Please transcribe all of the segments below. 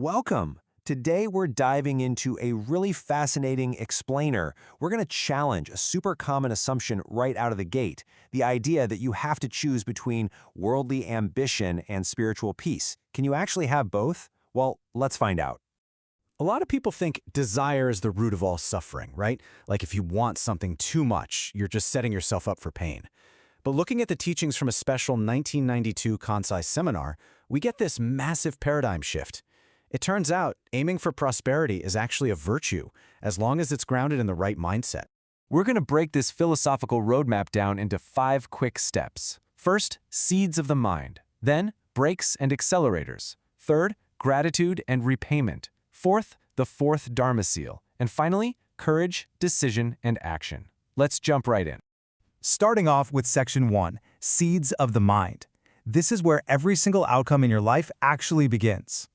Welcome! Today we're diving into a really fascinating explainer. We're going to challenge a super common assumption right out of the gate, the idea that you have to choose between worldly ambition and spiritual peace. Can you actually have both? Well, let's find out. A lot of people think desire is the root of all suffering, right? Like if you want something too much, you're just setting yourself up for pain. But looking at the teachings from a special 1992 Kansai seminar, we get this massive paradigm shift. It turns out aiming for prosperity is actually a virtue, as long as it's grounded in the right mindset. We're going to break this philosophical roadmap down into 5 quick steps. First, seeds of the mind. Then, brakes and accelerators. Third, gratitude and repayment. Fourth, the 4th Dharma seal. And finally, courage, decision, and action. Let's jump right in. Starting off with Section 1, Seeds of the Mind. This is where every single outcome in your life actually begins.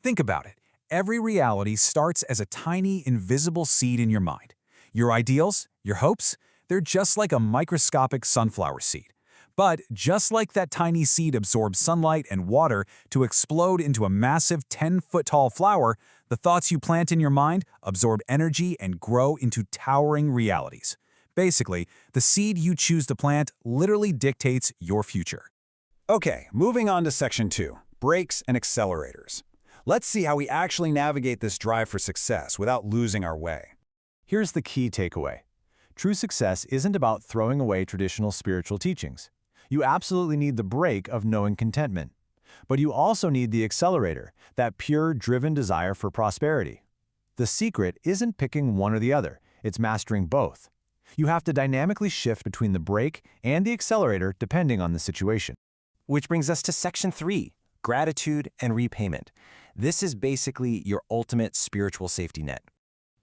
Think about it. Every reality starts as a tiny, invisible seed in your mind. Your ideals, your hopes, they're just like a microscopic sunflower seed. But just like that tiny seed absorbs sunlight and water to explode into a massive 10-foot-tall flower, the thoughts you plant in your mind absorb energy and grow into towering realities. Basically, the seed you choose to plant literally dictates your future. Okay, moving on to Section 2, Brakes and Accelerators. Let's see how we actually navigate this drive for success without losing our way. Here's the key takeaway. True success isn't about throwing away traditional spiritual teachings. You absolutely need the brake of knowing contentment. But you also need the accelerator, that pure, driven desire for prosperity. The secret isn't picking one or the other, it's mastering both. You have to dynamically shift between the brake and the accelerator depending on the situation. Which brings us to Section 3, Gratitude and Repayment. This is basically your ultimate spiritual safety net.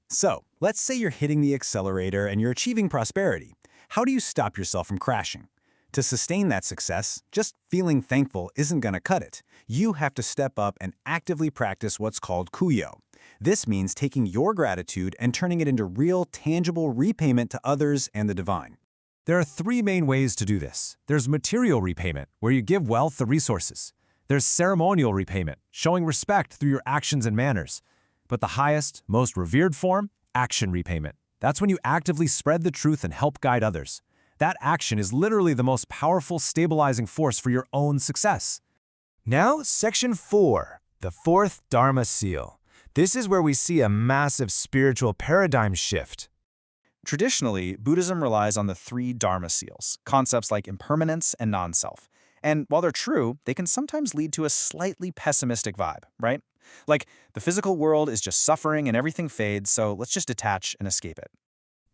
So, let's say you're hitting the accelerator and you're achieving prosperity. How do you stop yourself from crashing? To sustain that success, just feeling thankful isn't going to cut it. You have to step up and actively practice what's called kuyo. This means taking your gratitude and turning it into real, tangible repayment to others and the divine. There are 3 main ways to do this. There's material repayment, where you give wealth or resources. There's ceremonial repayment, showing respect through your actions and manners. But the highest, most revered form, action repayment. That's when you actively spread the truth and help guide others. That action is literally the most powerful stabilizing force for your own success. Now, Section 4, the 4th Dharma seal. This is where we see a massive spiritual paradigm shift. Traditionally, Buddhism relies on the 3 Dharma seals, concepts like impermanence and non-self. And while they're true, they can sometimes lead to a slightly pessimistic vibe, right? Like, the physical world is just suffering and everything fades, so let's just detach and escape it.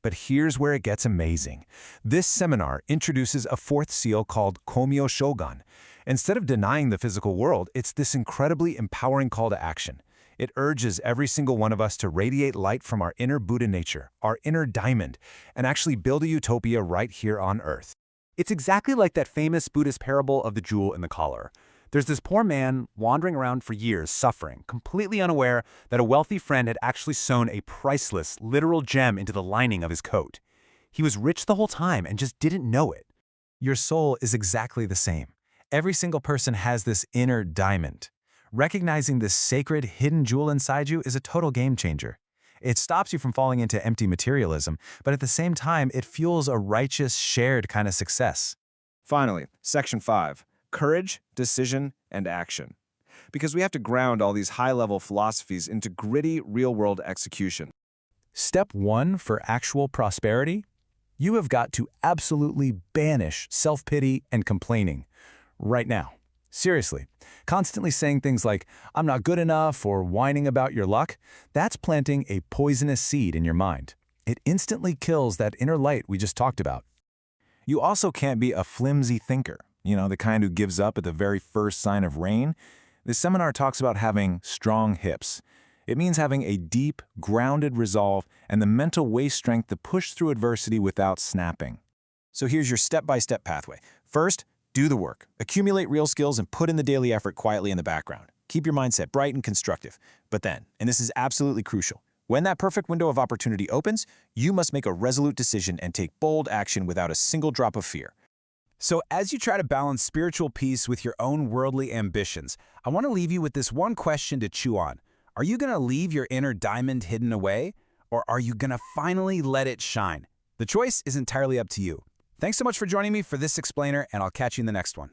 But here's where it gets amazing. This seminar introduces a 4th seal called Komyo Shogun. Instead of denying the physical world, it's this incredibly empowering call to action. It urges every single one of us to radiate light from our inner Buddha nature, our inner diamond, and actually build a utopia right here on Earth. It's exactly like that famous Buddhist parable of the jewel in the collar. There's this poor man wandering around for years, suffering, completely unaware that a wealthy friend had actually sewn a priceless, literal gem into the lining of his coat. He was rich the whole time and just didn't know it. Your soul is exactly the same. Every single person has this inner diamond. Recognizing this sacred, hidden jewel inside you is a total game changer. It stops you from falling into empty materialism, but at the same time, it fuels a righteous, shared kind of success. Finally, Section 5, Courage, Decision, and Action. Because we have to ground all these high-level philosophies into gritty, real-world execution. Step 1 for actual prosperity? You have got to absolutely banish self-pity and complaining right now. Seriously, constantly saying things like, "I'm not good enough," or whining about your luck, that's planting a poisonous seed in your mind. It instantly kills that inner light we just talked about. You also can't be a flimsy thinker, the kind who gives up at the very first sign of rain. This seminar talks about having strong hips. It means having a deep, grounded resolve and the mental waist strength to push through adversity without snapping. So here's your step-by-step pathway. First, do the work. Accumulate real skills and put in the daily effort quietly in the background. Keep your mindset bright and constructive. But then, and this is absolutely crucial, when that perfect window of opportunity opens, you must make a resolute decision and take bold action without a single drop of fear. So as you try to balance spiritual peace with your own worldly ambitions, I want to leave you with this one question to chew on. Are you going to leave your inner diamond hidden away, or are you going to finally let it shine? The choice is entirely up to you. Thanks so much for joining me for this explainer, and I'll catch you in the next one.